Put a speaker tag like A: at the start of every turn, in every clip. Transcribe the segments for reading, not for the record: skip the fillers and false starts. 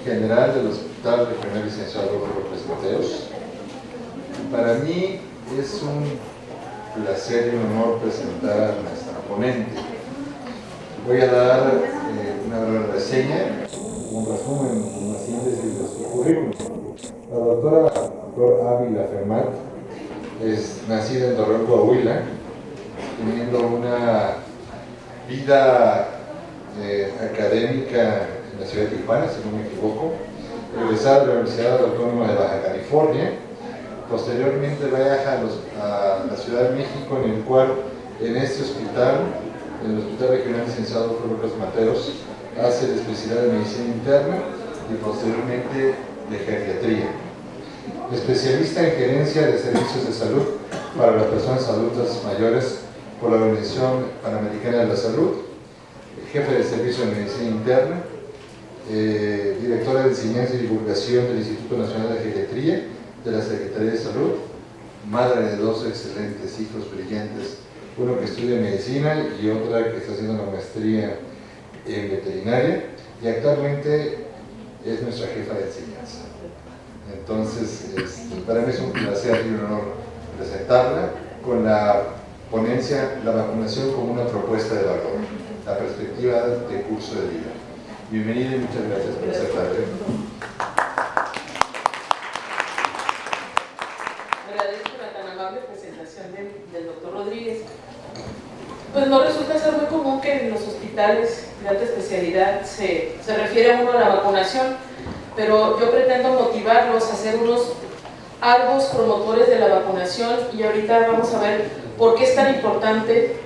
A: General del Hospital Regional Licenciado López Mateos. Para mí es un placer y un honor presentar a nuestra ponente. Voy a dar una breve reseña, un resumen, una síntesis de su currículum. La doctora Flor Ávila Fermat es nacida en Torreón, Coahuila, teniendo una vida académica en la ciudad de Tijuana, si no me equivoco, egresada de la Universidad Autónoma de Baja California. Posteriormente viaja a la Ciudad de México, en el cual en este hospital, en el Hospital Regional Licenciado López Mateos, hace la especialidad de medicina interna y posteriormente de geriatría. Especialista en gerencia de servicios de salud para las personas adultas mayores por la Organización Panamericana de la Salud, jefe de servicio de medicina interna, directora de enseñanza y divulgación del Instituto Nacional de Geriatría de la Secretaría de Salud, madre de dos excelentes hijos brillantes, uno que estudia medicina y otra que está haciendo una maestría en veterinaria, y actualmente es nuestra jefa de enseñanza. Entonces, para mí es un placer y un honor presentarla con la ponencia La vacunación como una propuesta de valor, la perspectiva de curso de vida. Bienvenida y muchas gracias por aceptarme.
B: Agradezco la tan amable presentación del doctor Rodríguez. Pues no resulta ser muy común que en los hospitales de alta especialidad se refiere uno a la vacunación, pero yo pretendo motivarlos a ser unos arduos promotores de la vacunación, y ahorita vamos a ver por qué es tan importante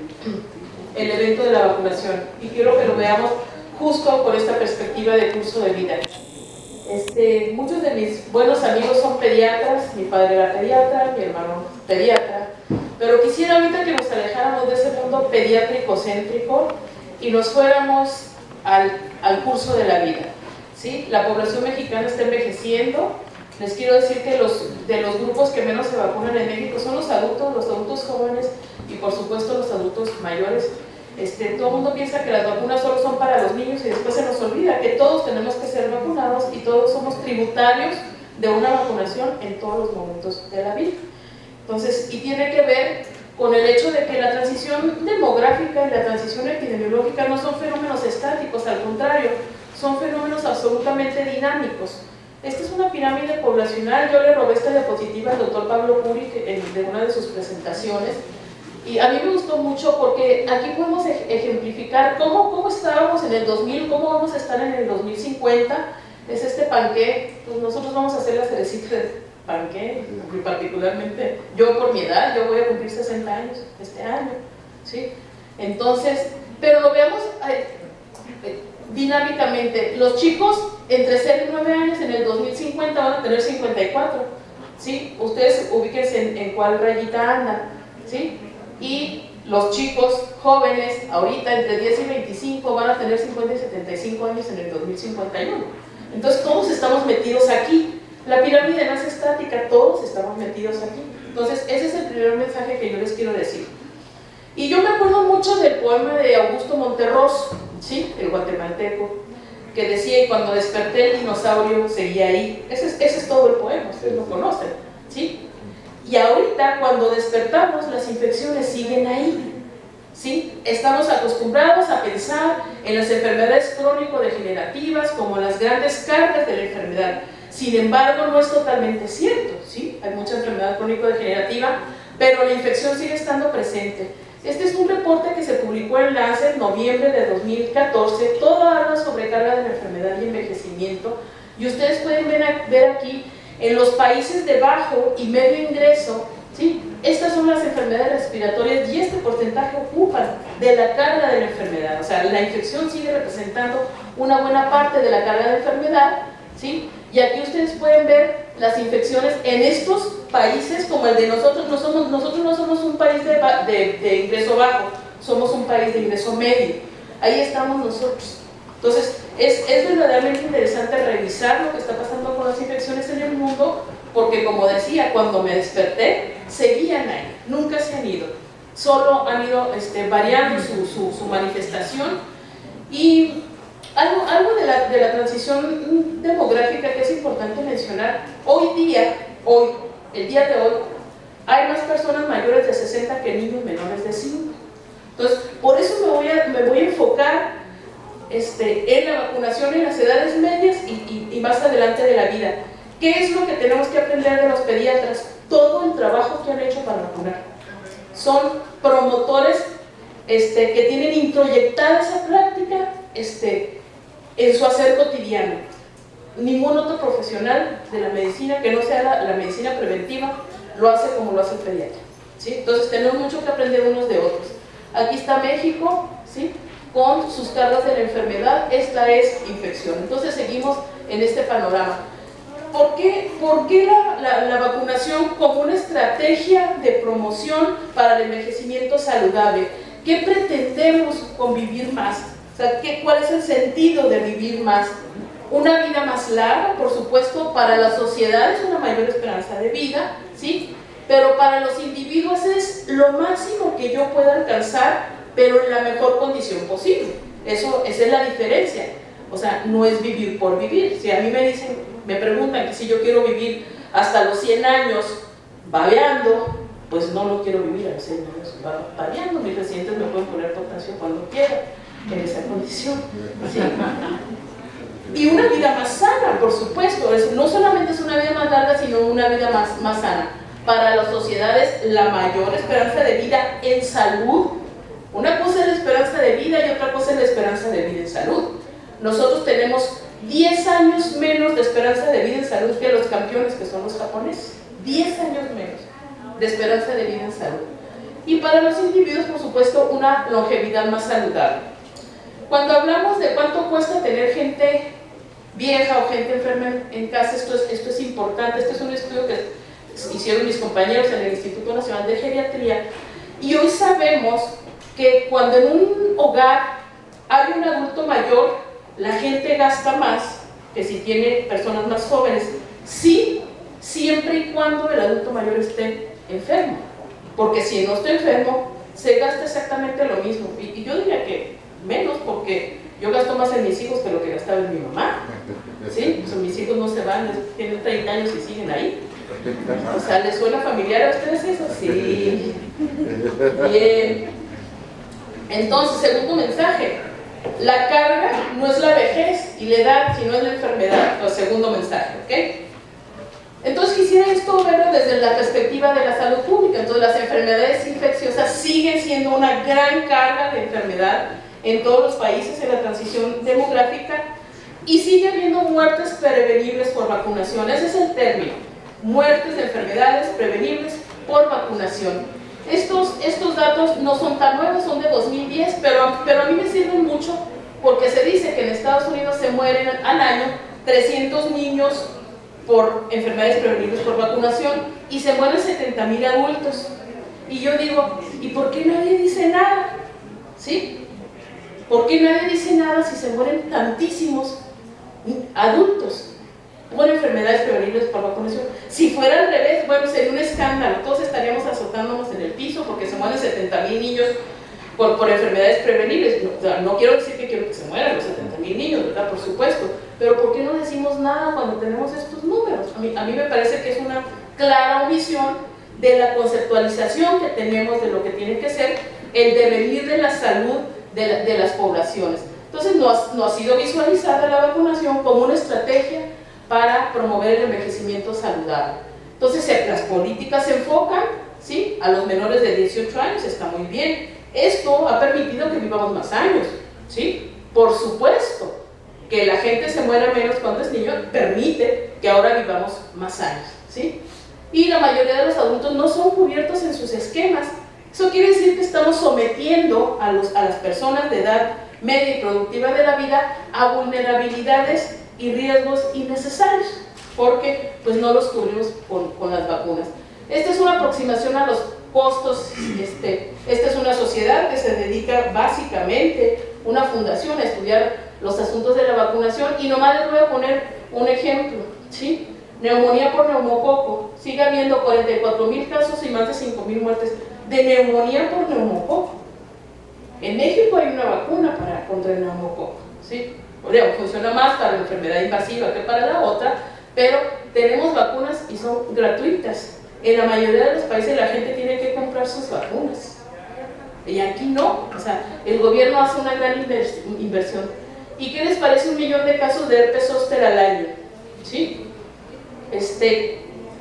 B: el evento de la vacunación, y quiero que lo veamos justo por esta perspectiva de curso de vida. Muchos de mis buenos amigos son pediatras, mi padre era pediatra, mi hermano pediatra, pero quisiera ahorita que nos alejáramos de ese mundo pediátrico-céntrico y nos fuéramos al curso de la vida. ¿Sí? La población mexicana está envejeciendo. Les quiero decir que de los grupos que menos se vacunan en México son los adultos jóvenes y por supuesto los adultos mayores. Todo el mundo piensa que las vacunas solo son para los niños y después se nos olvida que todos tenemos que ser vacunados y todos somos tributarios de una vacunación en todos los momentos de la vida. Entonces, y tiene que ver con el hecho de que la transición demográfica y la transición epidemiológica no son fenómenos estáticos, al contrario, son fenómenos absolutamente dinámicos. Esta es una pirámide poblacional. Yo le robé esta diapositiva al doctor Pablo Curi de una de sus presentaciones, y a mí me gustó mucho porque aquí podemos ejemplificar cómo estábamos en el 2000, cómo vamos a estar en el 2050. Es este panqué, pues nosotros vamos a hacer la cerecita de panqué, y particularmente yo por mi edad, yo voy a cumplir 60 años este año, ¿sí? Entonces, pero lo veamos dinámicamente. Los chicos entre 0 y 9 años en el 2050 van a tener 54, ¿sí? Ustedes ubíquense en cuál rayita andan, ¿sí? Y los chicos jóvenes ahorita entre 10 y 25 van a tener 50 y 75 años en el 2051. Entonces todos estamos metidos aquí. La pirámide no es estática, todos estamos metidos aquí. Entonces ese es el primer mensaje que yo les quiero decir. Y yo me acuerdo mucho del poema de Augusto Monterroso, ¿sí? El guatemalteco, que decía: y cuando desperté el dinosaurio seguía ahí. Ese es todo el poema, ustedes lo conocen, ¿sí? Y ahorita cuando despertamos las infecciones siguen ahí, ¿sí? Estamos acostumbrados a pensar en las enfermedades crónico-degenerativas como las grandes cargas de la enfermedad. Sin embargo, no es totalmente cierto, ¿sí? Hay mucha enfermedad crónico-degenerativa, pero la infección sigue estando presente. Este es un reporte que se publicó en Lancet en noviembre de 2014, todo habla sobre carga de la enfermedad y envejecimiento, y ustedes pueden ver aquí en los países de bajo y medio ingreso, ¿sí? Estas son las enfermedades respiratorias, y este porcentaje ocupa de la carga de la enfermedad. O sea, la infección sigue representando una buena parte de la carga de enfermedad, ¿sí? Y aquí ustedes pueden ver las infecciones en estos países como el de nosotros. Nosotros no somos un país de ingreso bajo, somos un país de ingreso medio. Ahí estamos nosotros. Entonces, es verdaderamente interesante revisar lo que está pasando con las infecciones en el mundo, porque como decía, cuando me desperté, seguían ahí, nunca se han ido, solo han ido variando su manifestación. Y Algo de la transición demográfica que es importante mencionar. El día de hoy, hay más personas mayores de 60 que niños menores de 5. Entonces, por eso me voy a enfocar en la vacunación en las edades medias y más adelante de la vida. ¿Qué es lo que tenemos que aprender de los pediatras? Todo el trabajo que han hecho para vacunar. Son promotores que tienen introyectada esa práctica en su hacer cotidiano. Ningún otro profesional de la medicina que no sea la medicina preventiva lo hace como lo hace el pediatra, ¿sí? Entonces tenemos mucho que aprender unos de otros. Aquí está México, ¿sí?, con sus cargas de la enfermedad. Esta es infección. Entonces seguimos en este panorama. ¿Por qué la vacunación como una estrategia de promoción para el envejecimiento saludable? ¿Qué pretendemos con vivir más? O sea, ¿cuál es el sentido de vivir más? Una vida más larga, por supuesto, para la sociedad es una mayor esperanza de vida, ¿sí? Pero para los individuos es lo máximo que yo pueda alcanzar, pero en la mejor condición posible. Esa es la diferencia. O sea, no es vivir por vivir. Si a mí me preguntan que si yo quiero vivir hasta los 100 años babeando, pues no quiero vivir a los 100 años babeando. Mis residentes me pueden poner potasio cuando quieran, en esa condición, ¿sí? Y una vida más sana, por supuesto. No solamente es una vida más larga, sino una vida más sana. Para las sociedades, la mayor esperanza de vida en salud. Una cosa es la esperanza de vida y otra cosa es la esperanza de vida en salud. Nosotros tenemos 10 años menos de esperanza de vida en salud que los campeones, que son los japoneses. 10 años menos de esperanza de vida en salud. Y para los individuos, por supuesto, una longevidad más saludable. Cuando hablamos de cuánto cuesta tener gente vieja o gente enferma en casa, esto es importante. Este es un estudio que hicieron mis compañeros en el Instituto Nacional de Geriatría, y hoy sabemos que cuando en un hogar hay un adulto mayor, la gente gasta más que si tiene personas más jóvenes, sí, siempre y cuando el adulto mayor esté enfermo, porque si no está enfermo, se gasta exactamente lo mismo, y yo diría que menos, porque yo gasto más en mis hijos que lo que gastaba en mi mamá, ¿sí? Pues mis hijos no se van, tienen 30 años y siguen ahí. O sea, ¿les suena familiar a ustedes eso? Sí. Bien. Entonces, segundo mensaje, la carga no es la vejez y la edad, sino es la enfermedad. O segundo mensaje, ¿ok? Entonces quisiera esto verlo desde la perspectiva de la salud pública. Entonces las enfermedades infecciosas siguen siendo una gran carga de enfermedad en todos los países en la transición demográfica, y sigue habiendo muertes prevenibles por vacunación. Ese es el término, muertes de enfermedades prevenibles por vacunación. Estos datos no son tan nuevos, son de 2010, pero a mí me sirven mucho porque se dice que en Estados Unidos se mueren al año 300 niños por enfermedades prevenibles por vacunación y se mueren 70,000 adultos. Y yo digo, ¿y por qué nadie dice nada? ¿Sí? ¿Por qué nadie dice nada si se mueren tantísimos adultos por enfermedades prevenibles por vacunación? Si fuera al revés, bueno, sería un escándalo, todos estaríamos azotándonos en el piso porque se mueren 70,000 niños por enfermedades prevenibles. No quiero decir que quiero que se mueran los 70,000 niños, ¿verdad? Por supuesto, pero ¿por qué no decimos nada cuando tenemos estos números? A mí me parece que es una clara omisión de la conceptualización que tenemos de lo que tiene que ser el devenir de la salud de las poblaciones. Entonces no ha sido visualizada la vacunación como una estrategia para promover el envejecimiento saludable. Entonces las políticas se enfocan, ¿sí?, a los menores de 18 años, está muy bien. Esto ha permitido que vivamos más años, ¿sí? Por supuesto que la gente se muera menos cuando es niño, permite que ahora vivamos más años, ¿sí? Y la mayoría de los adultos no son cubiertos en sus esquemas. Eso quiere decir que estamos sometiendo a las personas de edad media y productiva de la vida a vulnerabilidades y riesgos innecesarios, porque pues no los cubrimos con las vacunas. Esta es una aproximación a los costos. Esta es una sociedad que se dedica básicamente, una fundación, a estudiar los asuntos de la vacunación, y nomás les voy a poner un ejemplo, ¿sí? Neumonía por neumococo, sigue habiendo 44,000 casos y más de 5,000 muertes de neumonía por neumococo. En México hay una vacuna contra el neumococo, ¿sí? funciona más para la enfermedad invasiva que para la otra, pero tenemos vacunas y son gratuitas. En la mayoría de los países la gente tiene que comprar sus vacunas. Y aquí no, o sea, el gobierno hace una gran inversión. ¿Y qué les parece 1 millón de casos de herpes zóster al año? ¿Sí?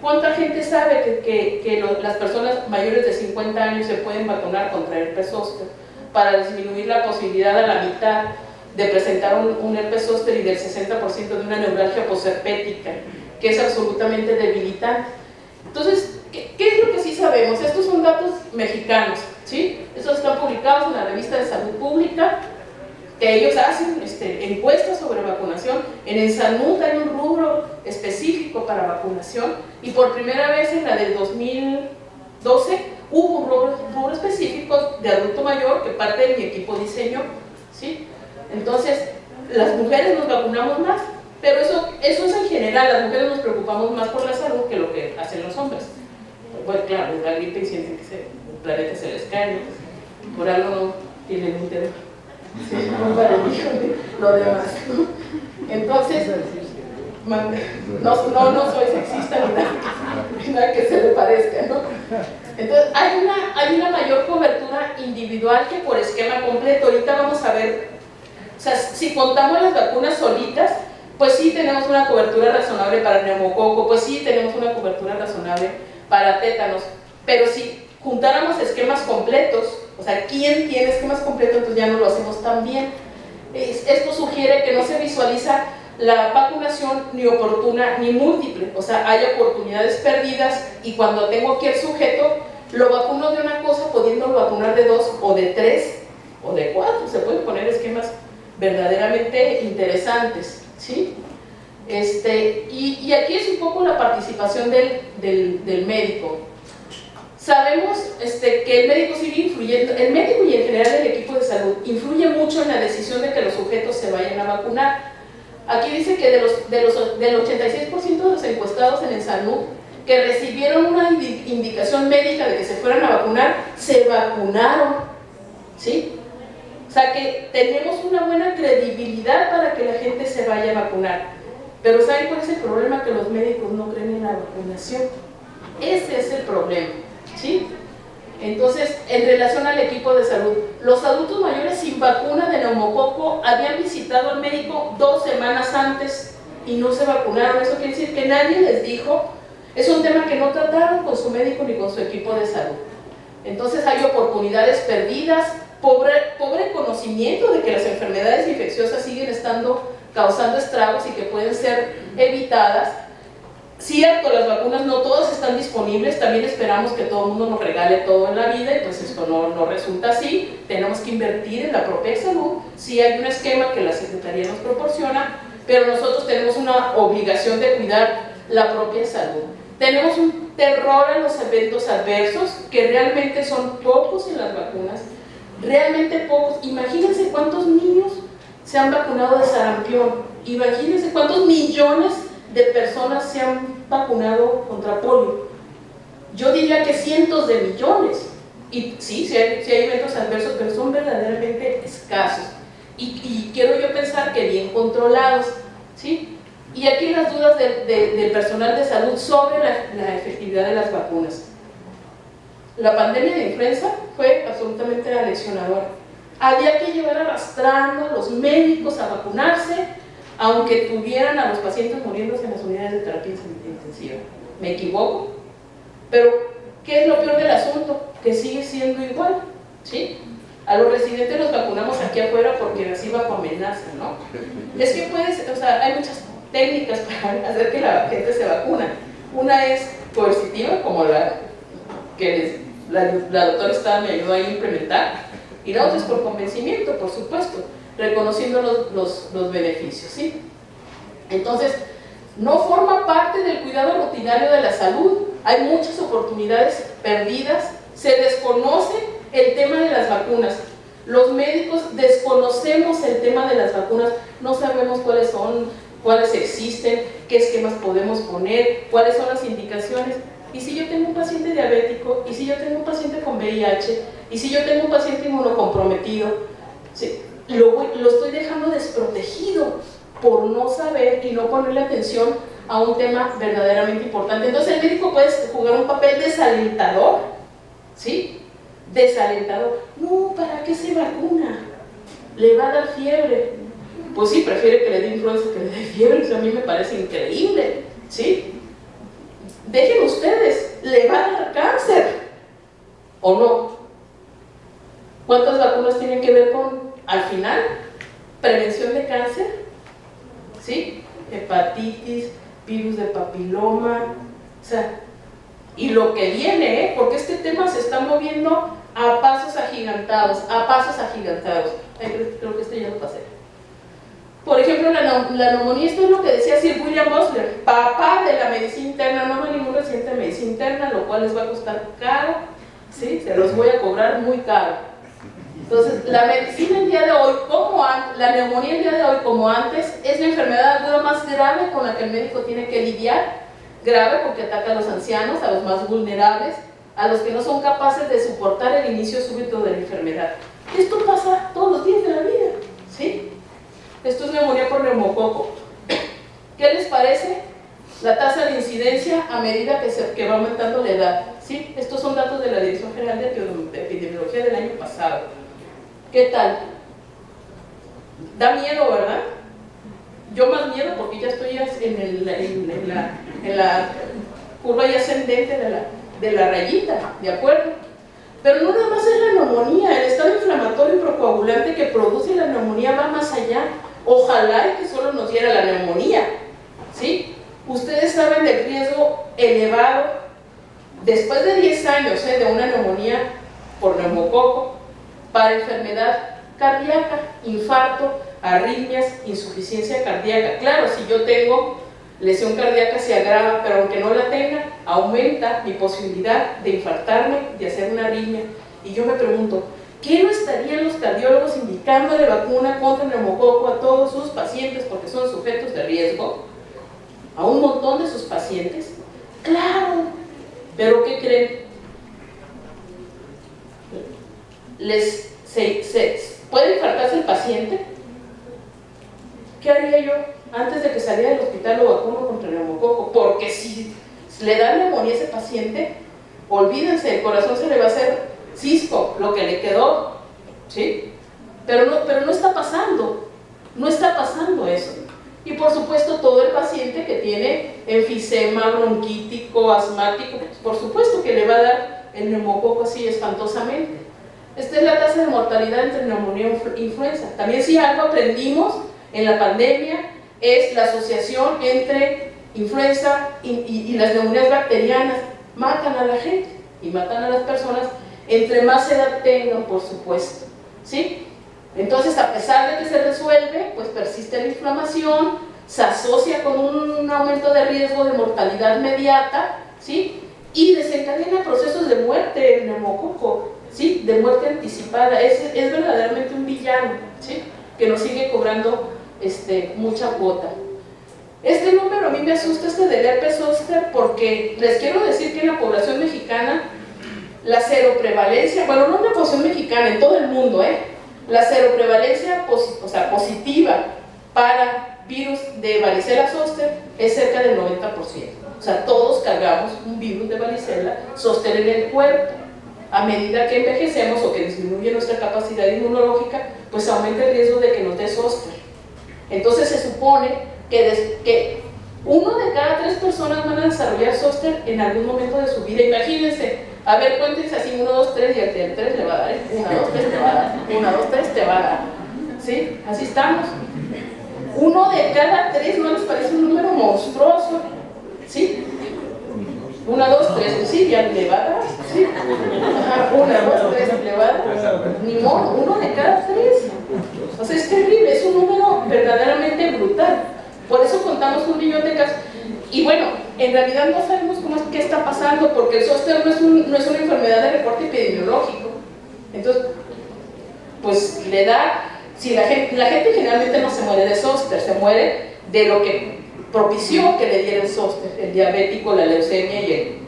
B: ¿Cuánta gente sabe que las personas mayores de 50 años se pueden vacunar contra herpes zóster para disminuir la posibilidad a la mitad de presentar un herpes zóster y del 60% de una neuralgia posherpética, que es absolutamente debilitante? Entonces, ¿qué es lo que sí sabemos? Estos son datos mexicanos, ¿sí? Estos están publicados en la revista de Salud Pública, que ellos hacen encuestas sobre vacunación. En el SANUD hay un rubro específico para vacunación, y por primera vez en la del 2012 hubo un rubro específico de adulto mayor que parte de mi equipo diseñó, ¿sí? Entonces, las mujeres nos vacunamos más, pero eso es en general. Las mujeres nos preocupamos más por la salud que lo que hacen los hombres. Bueno, claro, les da gripe y sienten que el planeta se les cae, ¿no? Por algo no tienen interés. Sí, lo demás, ¿no? Entonces, no soy sexista ni nada que se le parezca, ¿no? Entonces, hay una mayor cobertura individual que por esquema completo. Ahorita vamos a ver, o sea, si contamos las vacunas solitas, pues sí tenemos una cobertura razonable para neumococo, pues sí tenemos una cobertura razonable para tétanos, pero si juntáramos esquemas completos, o sea, ¿quién tiene esquemas completos? Entonces ya no lo hacemos tan bien. Esto sugiere que no se visualiza la vacunación ni oportuna ni múltiple, o sea, hay oportunidades perdidas, y cuando tengo aquí el sujeto, lo vacuno de una cosa pudiéndolo vacunar de 2 o de 3 o de 4, se pueden poner esquemas verdaderamente interesantes, ¿sí? Y aquí es un poco la participación del médico. Sabemos que el médico sigue influyendo, el médico y en general el equipo de salud influye mucho en la decisión de que los sujetos se vayan a vacunar. Aquí dice que del 86% de los encuestados en el SANUD que recibieron una indicación médica de que se fueran a vacunar, se vacunaron, ¿sí? O sea que tenemos una buena credibilidad para que la gente se vaya a vacunar. Pero ¿saben cuál es el problema? Que los médicos no creen en la vacunación. Ese es el problema, ¿sí? Entonces, en relación al equipo de salud, los adultos mayores sin vacuna de neumococo habían visitado al médico 2 semanas antes y no se vacunaron. Eso quiere decir que nadie les dijo. Es un tema que no trataron con su médico ni con su equipo de salud. Entonces hay oportunidades perdidas, pobre conocimiento de que las enfermedades infecciosas siguen causando estragos y que pueden ser evitadas. Cierto, las vacunas no todas están disponibles, también esperamos que todo el mundo nos regale todo en la vida, y pues esto no resulta así. Tenemos que invertir en la propia salud. Sí hay un esquema que la Secretaría nos proporciona, pero nosotros tenemos una obligación de cuidar la propia salud. Tenemos un terror a los eventos adversos, que realmente son pocos en las vacunas, realmente pocos. Imagínense cuántos niños se han vacunado de sarampión, imagínense cuántos millones de personas se han vacunado contra polio. Yo diría que cientos de millones. Y sí hay eventos adversos, pero son verdaderamente escasos. Y quiero yo pensar que bien controlados, ¿sí? Y aquí las dudas del personal de salud sobre la efectividad de las vacunas. La pandemia de influenza fue absolutamente aleccionadora. Había que llevar arrastrando a los médicos a vacunarse, aunque tuvieran a los pacientes muriéndose en las unidades de terapia intensiva. ¿Me equivoco? Pero, ¿qué es lo peor del asunto? Que sigue siendo igual, ¿sí? A los residentes los vacunamos aquí afuera porque así bajo amenaza, ¿no? Es que hay muchas técnicas para hacer que la gente se vacuna. Una es coercitiva, como la que la doctora Estrada me ayudó a implementar, y la otra es por convencimiento, por supuesto, reconociendo los beneficios, ¿sí? Entonces, no forma parte del cuidado rutinario de la salud. Hay muchas oportunidades perdidas, se desconoce el tema de las vacunas. Los médicos desconocemos el tema de las vacunas, no sabemos cuáles son, cuáles existen, qué esquemas podemos poner, cuáles son las indicaciones. Y si yo tengo un paciente diabético, y si yo tengo un paciente con VIH, y si yo tengo un paciente inmunocomprometido, ¿sí? lo estoy dejando desprotegido por no saber y no ponerle atención a un tema verdaderamente importante. Entonces el médico puede jugar un papel desalentador, ¿sí? Desalentador. No, ¿para qué se vacuna? Le va a dar fiebre. Pues sí, prefiere que le dé influenza que le dé fiebre, eso a mí me parece increíble, ¿sí? Dejen ustedes, le va a dar cáncer, ¿o no? ¿Cuántas vacunas tienen que ver con, al final, prevención de cáncer? ¿Sí? Hepatitis, virus de papiloma, o sea, y lo que viene, porque este tema se está moviendo a pasos agigantados, creo que este ya lo pasé. Por ejemplo, la neumonía, esto es lo que decía Sir William Butler, papá de la medicina interna. No va ningún residente de medicina interna, lo cual les va a costar caro, ¿sí? Se los voy a cobrar muy caro. Entonces, la medicina el día de hoy, la neumonía el día de hoy como antes, es la enfermedad aguda más grave con la que el médico tiene que lidiar. Grave porque ataca a los ancianos, a los más vulnerables, a los que no son capaces de soportar el inicio súbito de la enfermedad. Esto pasa todos los días de la vida, ¿sí? Esto es neumonía por neumococo. ¿Qué les parece la tasa de incidencia a medida que va aumentando la edad? ¿Sí? Estos son datos de la Dirección General de Epidemiología del año pasado. ¿Qué tal? Da miedo, ¿verdad? Yo más miedo porque ya estoy en la curva ya ascendente de la rayita, ¿de acuerdo? Pero no nada más es la neumonía, el estado inflamatorio y procoagulante que produce la neumonía va más allá. Ojalá que solo nos diera la neumonía, ¿sí? Ustedes saben del riesgo elevado después de 10 años de una neumonía por neumococo para enfermedad cardíaca, infarto, arritmias, insuficiencia cardíaca. Claro, si yo tengo lesión cardíaca se agrava, pero aunque no la tenga, aumenta mi posibilidad de infartarme, de hacer una arritmia. Y yo me pregunto, ¿qué no estarían los cardiólogos indicando de vacuna contra el neumococo a todos sus pacientes porque son sujetos de riesgo? A un montón de sus pacientes. ¡Claro! ¿Pero qué creen? ¿Puede infartarse el paciente? ¿Qué haría yo? Antes de que saliera del hospital lo vacuno contra el neumococo, porque si le da neumonía a ese paciente, olvídense, el corazón se le va a hacer cisco, lo que le quedó, ¿sí? Pero no está pasando, no está pasando eso. Y por supuesto todo el paciente que tiene enfisema bronquítico, asmático, por supuesto que le va a dar el neumococo así espantosamente. Esta es la tasa de mortalidad entre neumonía e influenza. También si algo aprendimos en la pandemia es la asociación entre influenza y las neumonías bacterianas. Matan a la gente y matan a las personas entre más edad tengan, por supuesto, ¿sí? Entonces, a pesar de que se resuelve, pues persiste la inflamación, se asocia con un aumento de riesgo de mortalidad inmediata, ¿sí? Y desencadena procesos de muerte, el neumococo, ¿sí? De muerte anticipada. Es verdaderamente un villano, ¿sí? Que nos sigue cobrando mucha cuota. Este número a mí me asusta, del herpes zóster, porque les quiero decir que en la población mexicana la seroprevalencia, bueno, no en la población mexicana, en todo el mundo, la seroprevalencia positiva para virus de varicela zóster es cerca del 90%. O sea, todos cargamos un virus de varicela zóster en el cuerpo. A medida que envejecemos o que disminuye nuestra capacidad inmunológica, pues aumenta el riesgo de que nos dé zóster. Entonces se supone que 1 de cada 3 personas van a desarrollar zóster en algún momento de su vida. Imagínense, a ver, cuéntense así, 1, 2, 3 y al 3 le va a dar, 1, 2, 3 te va a dar, 1, 2, 3 te va a dar, ¿sí? Así estamos. 1 de cada 3, ¿no les parece un número monstruoso? ¿Sí? 1, 2, 3, sí, ya le va a dar, ¿sí? 1, 2, 3 le va a dar, ni modo, 1 de cada 3. O sea, es terrible, es un número verdaderamente brutal. Por eso contamos un millón de casos. Y bueno, en realidad no sabemos qué está pasando, porque el zóster no es una enfermedad de reporte epidemiológico. Entonces, pues le da, si la gente generalmente no se muere de zóster, se muere de lo que propició que le diera el zóster, el diabético, la leucemia y el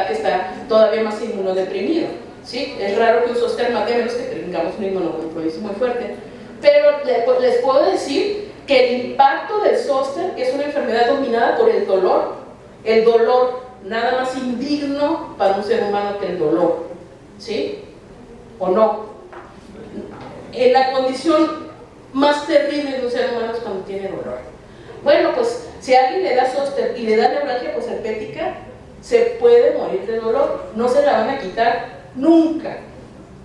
B: que está todavía más inmunodeprimido, ¿sí? Es raro que un zóster mate a menos que tengamos un inmunocompromiso muy fuerte. Pero les puedo decir que el impacto del zóster, que es una enfermedad dominada por el dolor, nada más indigno para un ser humano que el dolor, ¿sí? ¿O no? En la condición más terrible de un ser humano es cuando tiene dolor. Bueno, pues si a alguien le da zóster y le da neuralgia posherpética, se puede morir de dolor, no se la van a quitar nunca.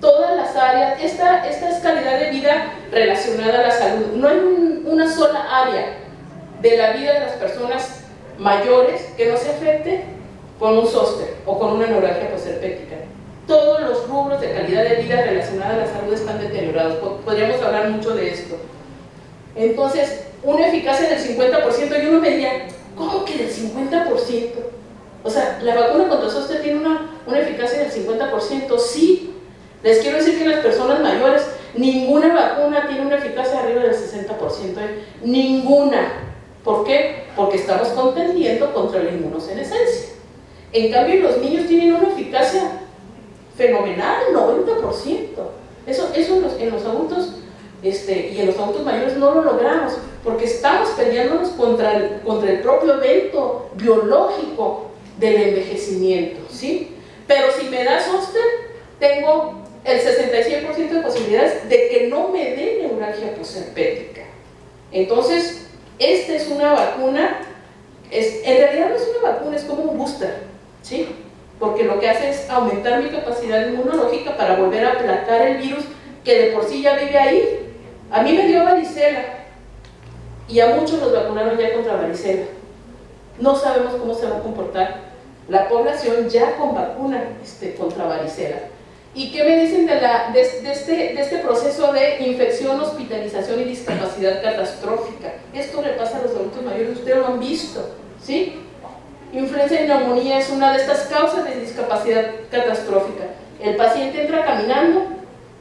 B: Todas las áreas, esta es calidad de vida relacionada a la salud. No hay una sola área de la vida de las personas mayores que no se afecte con un zóster o con una neuralgia posherpética. Todos los rubros de calidad de vida relacionada a la salud están deteriorados. Podríamos hablar mucho de esto. Entonces, una eficacia del 50%, y uno me diría, ¿cómo que del 50%? O sea, la vacuna contra el zóster tiene una eficacia del 50%. Sí, les quiero decir que en las personas mayores, ninguna vacuna tiene una eficacia arriba del 60%. Ninguna. ¿Por qué? Porque estamos contendiendo contra la inmunosenescencia. En cambio, los niños tienen una eficacia fenomenal, 90%. Eso en los adultos y en los adultos mayores no lo logramos, porque estamos peleándonos contra el propio evento biológico del envejecimiento, ¿sí? Pero si me da zóster, tengo el 66% de posibilidades de que no me dé neuralgia posherpética. Entonces, esta es una vacuna, en realidad no es una vacuna, es como un booster, ¿sí? Porque lo que hace es aumentar mi capacidad inmunológica para volver a aplacar el virus que de por sí ya vive ahí. A mí me dio varicela y a muchos los vacunaron ya contra varicela. No sabemos cómo se va a comportar la población ya con vacuna contra varicela. ¿Y qué me dicen de este proceso de infección, hospitalización y discapacidad catastrófica? Esto le pasa a los adultos mayores, ustedes lo han visto, ¿sí? Influenza y neumonía es una de estas causas de discapacidad catastrófica. El paciente entra caminando,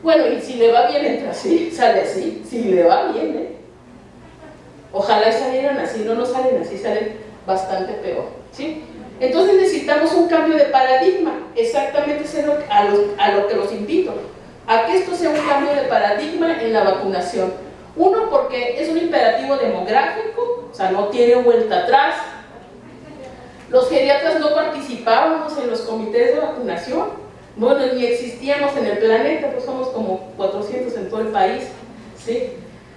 B: bueno, y si le va bien entra así, sale así, si le va bien, Ojalá salieran así, no salen así, salen bastante peor, ¿sí? Entonces necesitamos un cambio de paradigma, exactamente es a lo que los invito, a que esto sea un cambio de paradigma en la vacunación. Uno, porque es un imperativo demográfico, o sea, no tiene vuelta atrás. Los geriatras no participábamos en los comités de vacunación, bueno, ni existíamos en el planeta, pues somos como 400 en todo el país, ¿sí?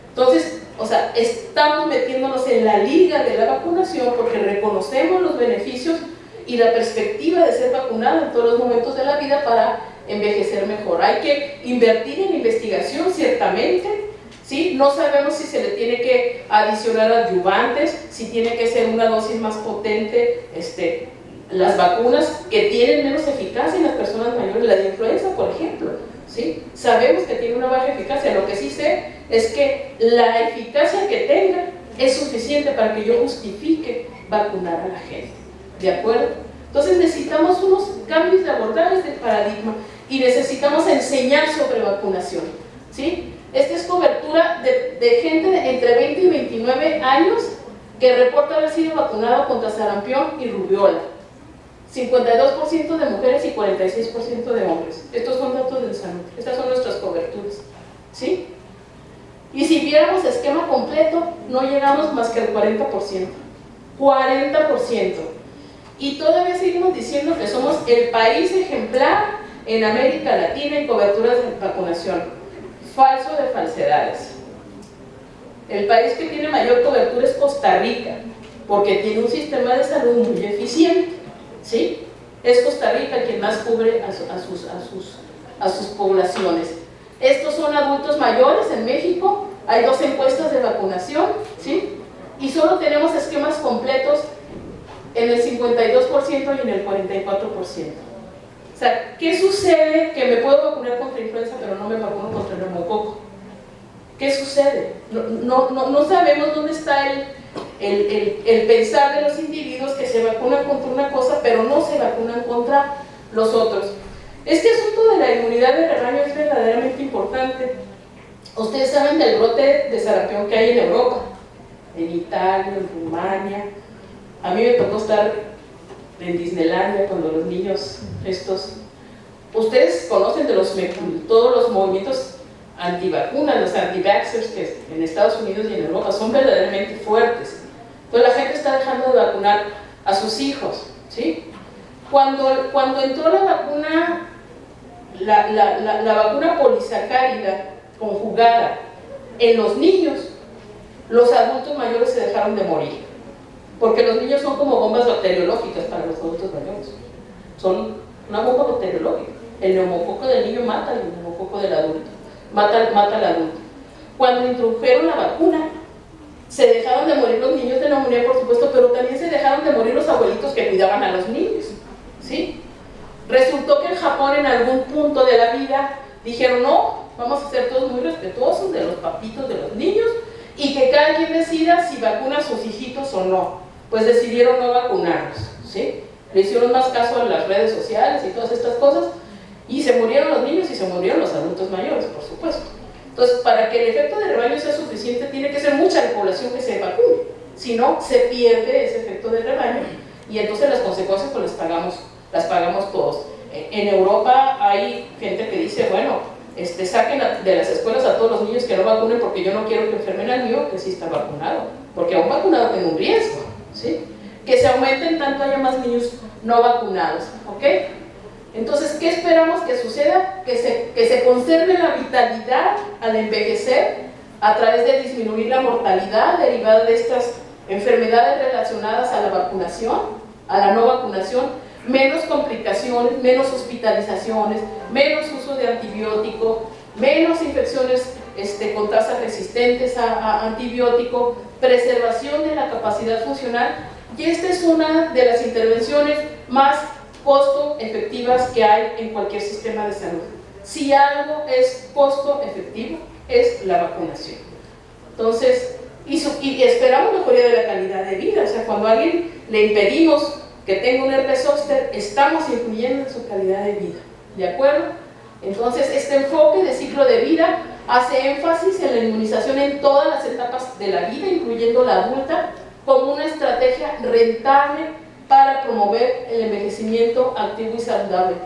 B: Entonces, o sea, estamos metiéndonos en la liga de la vacunación porque reconocemos los beneficios y la perspectiva de ser vacunado en todos los momentos de la vida para envejecer mejor. Hay que invertir en investigación, ciertamente, ¿sí? No sabemos si se le tiene que adicionar adyuvantes, si tiene que ser una dosis más potente, las vacunas que tienen menos eficacia en las personas mayores, la de influenza, por ejemplo, ¿sí? Sabemos que tiene una baja eficacia, lo que sí sé es que la eficacia que tenga es suficiente para que yo justifique vacunar a la gente, ¿de acuerdo? Entonces necesitamos unos cambios de abordajes del paradigma y necesitamos enseñar sobre vacunación, ¿sí? Esta es cobertura de gente entre 20 y 29 años que reporta haber sido vacunado contra sarampión y rubiola. 52% de mujeres y 46% de hombres. Estos son datos del salud, estas son nuestras coberturas, ¿sí? Y si viéramos esquema completo, no llegamos más que al 40%. 40%. Y todavía seguimos diciendo que somos el país ejemplar en América Latina en coberturas de vacunación. Falso de falsedades. El país que tiene mayor cobertura es Costa Rica, porque tiene un sistema de salud muy eficiente, ¿sí? Es Costa Rica quien más cubre a sus poblaciones. Estos son adultos mayores en México, hay 2 encuestas de vacunación, ¿sí? Y solo tenemos esquemas completos en el 52% y en el 44%. O sea, ¿qué sucede? Que me puedo vacunar contra influenza, pero no me vacuno contra el neumococo. ¿Qué sucede? No sabemos dónde está el pensar de los individuos que se vacunan contra una cosa, pero no se vacunan contra los otros. Este asunto de la inmunidad de rebaño es verdaderamente importante. Ustedes saben del brote de sarampión que hay en Europa, en Italia, en Rumania. A mí me tocó estar en Disneylandia cuando los niños estos... Ustedes conocen de todos los movimientos antivacunas, los anti-vaxxers, que en Estados Unidos y en Europa son verdaderamente fuertes. Entonces la gente está dejando de vacunar a sus hijos, ¿sí? Cuando entró la vacuna, la vacuna polisacárida conjugada en los niños, los adultos mayores se dejaron de morir, porque los niños son como bombas bacteriológicas para los adultos mayores, son una bomba bacteriológica. El neumococo del niño mata al neumococo del adulto, mata al adulto. Cuando introdujeron la vacuna, se dejaron de morir los niños de neumonía, por supuesto, pero también se dejaron de morir los abuelitos que cuidaban a los niños, ¿sí? Resultó que en Japón, en algún punto de la vida, dijeron, no, vamos a ser todos muy respetuosos de los papitos de los niños y que cada quien decida si vacuna a sus hijitos o no. Pues decidieron no vacunarlos, ¿sí? Le hicieron más caso a las redes sociales y todas estas cosas, y se murieron los niños y se murieron los adultos mayores, por supuesto. Entonces, para que el efecto de rebaño sea suficiente, tiene que ser mucha la población que se vacune. Si no, se pierde ese efecto de rebaño y entonces las consecuencias pues las pagamos todos. En Europa hay gente que dice, bueno, saquen de las escuelas a todos los niños que no vacunen porque yo no quiero que enfermen al mío que sí está vacunado, porque a un vacunado tengo un riesgo, ¿sí? Que se aumenten tanto haya más niños no vacunados, ¿ok? Entonces, ¿qué esperamos que suceda? Que se conserve la vitalidad al envejecer a través de disminuir la mortalidad derivada de estas enfermedades relacionadas a la vacunación, a la no vacunación, menos complicaciones, menos hospitalizaciones, menos uso de antibiótico, menos infecciones con tasas resistentes a antibiótico, preservación de la capacidad funcional, y esta es una de las intervenciones más costo efectivas que hay en cualquier sistema de salud. Si algo es costo efectivo, es la vacunación. Entonces, y esperamos mejoría de la calidad de vida. O sea, cuando a alguien le impedimos que tenga un herpes zóster, estamos influyendo en su calidad de vida, ¿de acuerdo? Entonces, este enfoque de ciclo de vida hace énfasis en la inmunización en todas las etapas de la vida, incluyendo la adulta, como una estrategia rentable para promover el envejecimiento activo y saludable.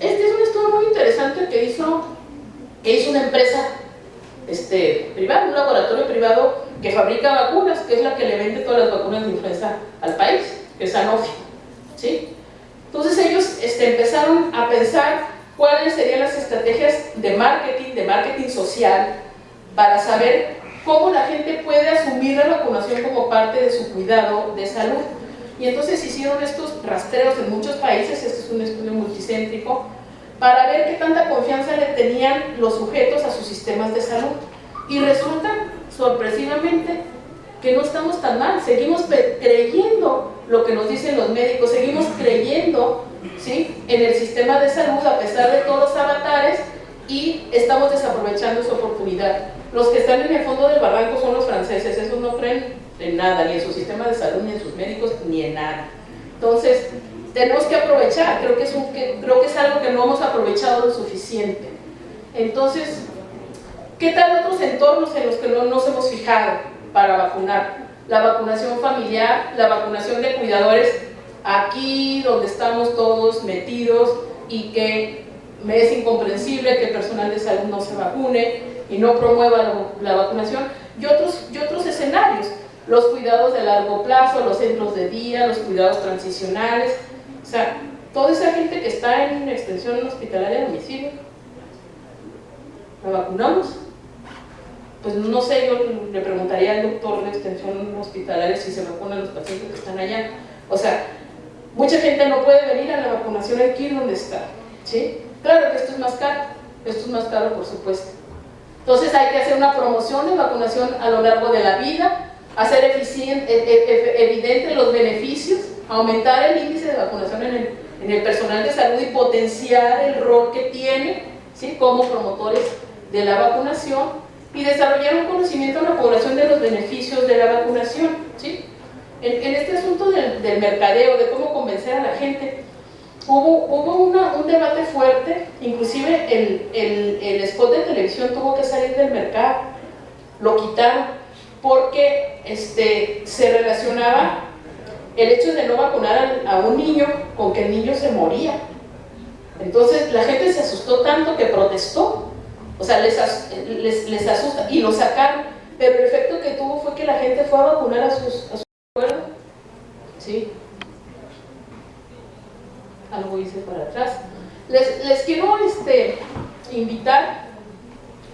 B: Este es un estudio muy interesante que hizo una empresa privada, un laboratorio privado que fabrica vacunas, que es la que le vende todas las vacunas de influenza al país, que es Sanofi, ¿sí? Entonces ellos empezaron a pensar cuáles serían las estrategias de marketing social, para saber cómo la gente puede asumir la vacunación como parte de su cuidado de salud. Y entonces hicieron estos rastreos en muchos países, este es un estudio multicéntrico, para ver qué tanta confianza le tenían los sujetos a sus sistemas de salud. Y resulta, sorpresivamente, que no estamos tan mal, seguimos creyendo lo que nos dicen los médicos, seguimos creyendo, ¿sí?, en el sistema de salud a pesar de todos los avatares, y estamos desaprovechando esa oportunidad. Los que están en el fondo del barranco son los franceses, esos no creen en nada, ni en su sistema de salud, ni en sus médicos, ni en nada. Entonces, tenemos que aprovechar, creo que es algo que no hemos aprovechado lo suficiente. Entonces, ¿qué tal otros entornos en los que no nos hemos fijado para vacunar? La vacunación familiar, la vacunación de cuidadores, aquí donde estamos todos metidos y que me es incomprensible que el personal de salud no se vacune y no promueva la vacunación, y otros escenarios, los cuidados de largo plazo, los centros de día, los cuidados transicionales, o sea, toda esa gente que está en extensión hospitalaria de domicilio, ¿la vacunamos? Pues no sé, yo le preguntaría al doctor de extensión hospitalaria si se vacunan los pacientes que están allá. O sea, mucha gente no puede venir a la vacunación aquí donde está, ¿sí? Claro que esto es más caro, por supuesto. Entonces hay que hacer una promoción de vacunación a lo largo de la vida, hacer evidente los beneficios, aumentar el índice de vacunación en el personal de salud y potenciar el rol que tiene, ¿sí?, como promotores de la vacunación, y desarrollar un conocimiento a la población de los beneficios de la vacunación, ¿sí? En este asunto del mercadeo, de cómo convencer a la gente, hubo un debate fuerte, inclusive el spot de televisión tuvo que salir del mercado, lo quitaron, porque se relacionaba el hecho de no vacunar a un niño con que el niño se moría. Entonces la gente se asustó tanto que protestó, O sea, les asusta y lo sacaron, pero el efecto que tuvo fue que la gente fue a vacunar a sus acuerdos. ¿Sí? Algo hice para atrás. Les quiero invitar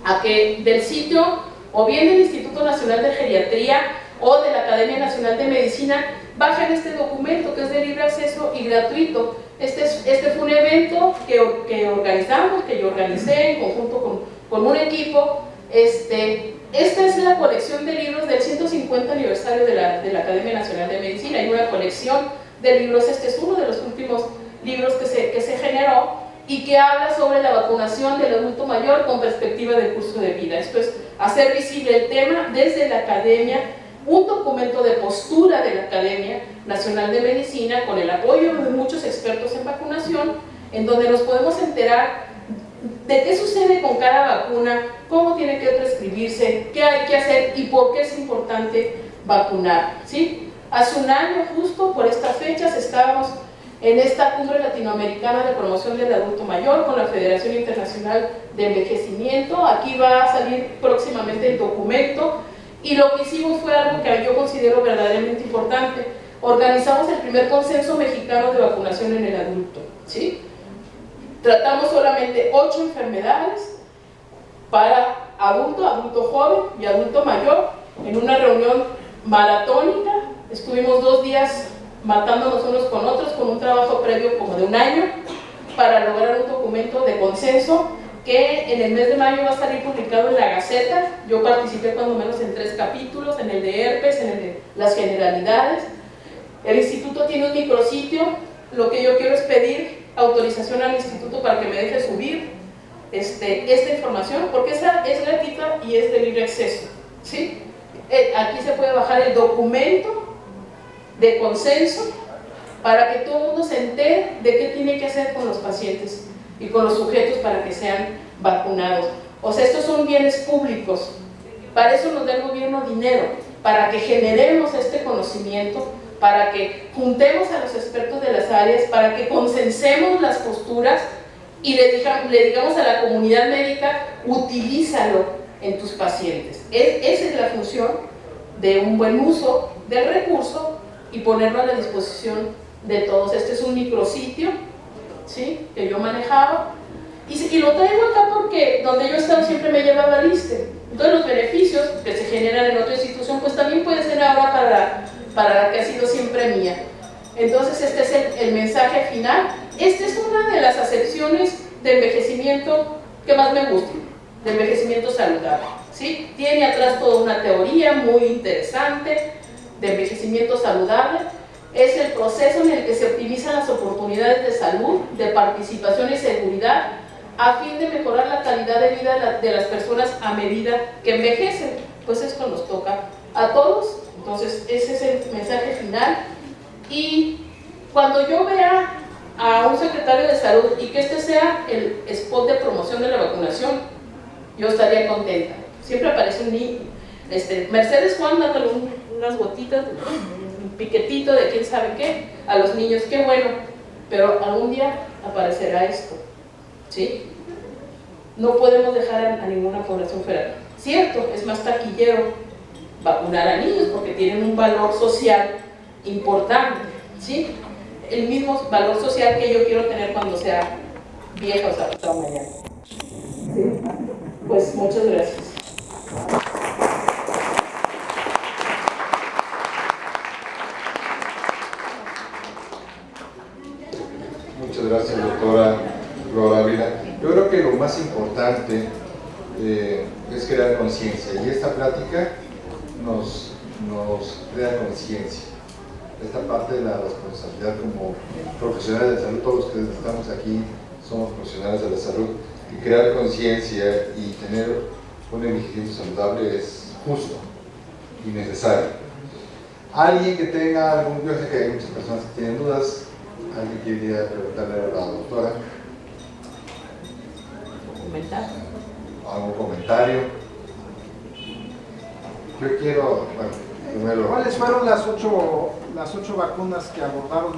B: a que del sitio o bien del Instituto Nacional de Geriatría o de la Academia Nacional de Medicina bajen este documento que es de libre acceso y gratuito. Este fue un evento que organizamos, que yo organicé en conjunto con un equipo. Esta es la colección de libros del 150 aniversario de la Academia Nacional de Medicina. Hay una colección de libros, este es uno de los últimos libros que se generó y que habla sobre la vacunación del adulto mayor con perspectiva del curso de vida. Esto es hacer visible el tema desde la academia, un documento de postura de la Academia Nacional de Medicina con el apoyo de muchos expertos en vacunación, en donde nos podemos enterar de qué sucede con cada vacuna, cómo tiene que prescribirse, qué hay que hacer y por qué es importante vacunar, ¿sí? Hace un año, justo por estas fechas, estábamos en esta cumbre latinoamericana de promoción del adulto mayor con la Federación Internacional de Envejecimiento. Aquí va a salir próximamente el documento y lo que hicimos fue algo que yo considero verdaderamente importante. Organizamos el primer consenso mexicano de vacunación en el adulto, ¿sí? Tratamos solamente 8 enfermedades para adulto joven y adulto mayor en una reunión maratónica. Estuvimos 2 días matándonos unos con otros con un trabajo previo como de un año para lograr un documento de consenso que en el mes de mayo va a salir publicado en la Gaceta. Yo participé cuando menos en 3 capítulos, en el de herpes, en el de las generalidades. El instituto tiene un micrositio. Lo que yo quiero es pedir autorización al instituto para que me deje subir esta información, porque esa es gratuita y es de libre acceso, ¿sí? Aquí se puede bajar el documento de consenso para que todo el mundo se entere de qué tiene que hacer con los pacientes y con los sujetos para que sean vacunados. O sea, estos son bienes públicos, para eso nos da el gobierno dinero, para que generemos este conocimiento, para que juntemos a los expertos de las áreas, para que consensemos las posturas y le digamos a la comunidad médica, utilízalo en tus pacientes. Esa es la función de un buen uso del recurso y ponerlo a la disposición de todos. Este es un micrositio, ¿sí?, que yo manejaba y lo traigo acá porque donde yo he estado siempre me llevaba al ISSSTE. Entonces los beneficios que se generan en otra institución pues también puede ser ahora para la que ha sido siempre mía. Entonces este es el mensaje final. Esta es una de las acepciones de envejecimiento que más me gusta, de envejecimiento saludable, ¿sí? Tiene atrás toda una teoría muy interesante de envejecimiento saludable. Es el proceso en el que se optimizan las oportunidades de salud, de participación y seguridad a fin de mejorar la calidad de vida de las personas a medida que envejecen. Pues esto nos toca a todos. Entonces ese es el mensaje final. Y cuando yo vea a un secretario de salud y que este sea el spot de promoción de la vacunación, yo estaría contenta. Siempre aparece un niño, Mercedes Juan dándole unas gotitas, un piquetito de quién sabe qué a los niños, qué bueno, pero algún día aparecerá esto, ¿sí? No podemos dejar a ninguna población fuera. Cierto, es más taquillero vacunar a niños porque tienen un valor social importante, ¿sí? El mismo valor social que yo quiero tener cuando sea vieja, o sea, hasta mañana. ¿Sí? Pues muchas gracias.
A: Muchas gracias, doctora Flor Ávila. Yo creo que lo más importante es crear conciencia, y esta plática nos crea conciencia. Esta parte de la responsabilidad como profesionales de salud, todos los que estamos aquí somos profesionales de la salud, y crear conciencia y tener un envejecimiento saludable es justo y necesario. Alguien que tenga algún, yo sé que hay muchas personas que tienen dudas, alguien quería preguntarle a la doctora. ¿Algún comentario? Yo quiero, bueno, primero...
C: ¿Cuáles fueron las ocho vacunas que abordaron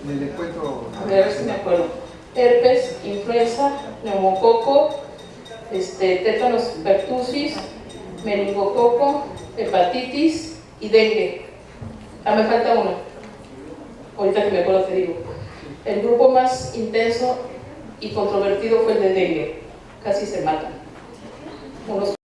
C: en el encuentro?
B: A ver si me acuerdo. Herpes, influenza, neumococo, tétanos pertussis, meningococo, hepatitis y dengue. Me falta uno, ahorita que me acuerdo te digo. El grupo más intenso y controvertido fue el de dengue, casi se matan. Unos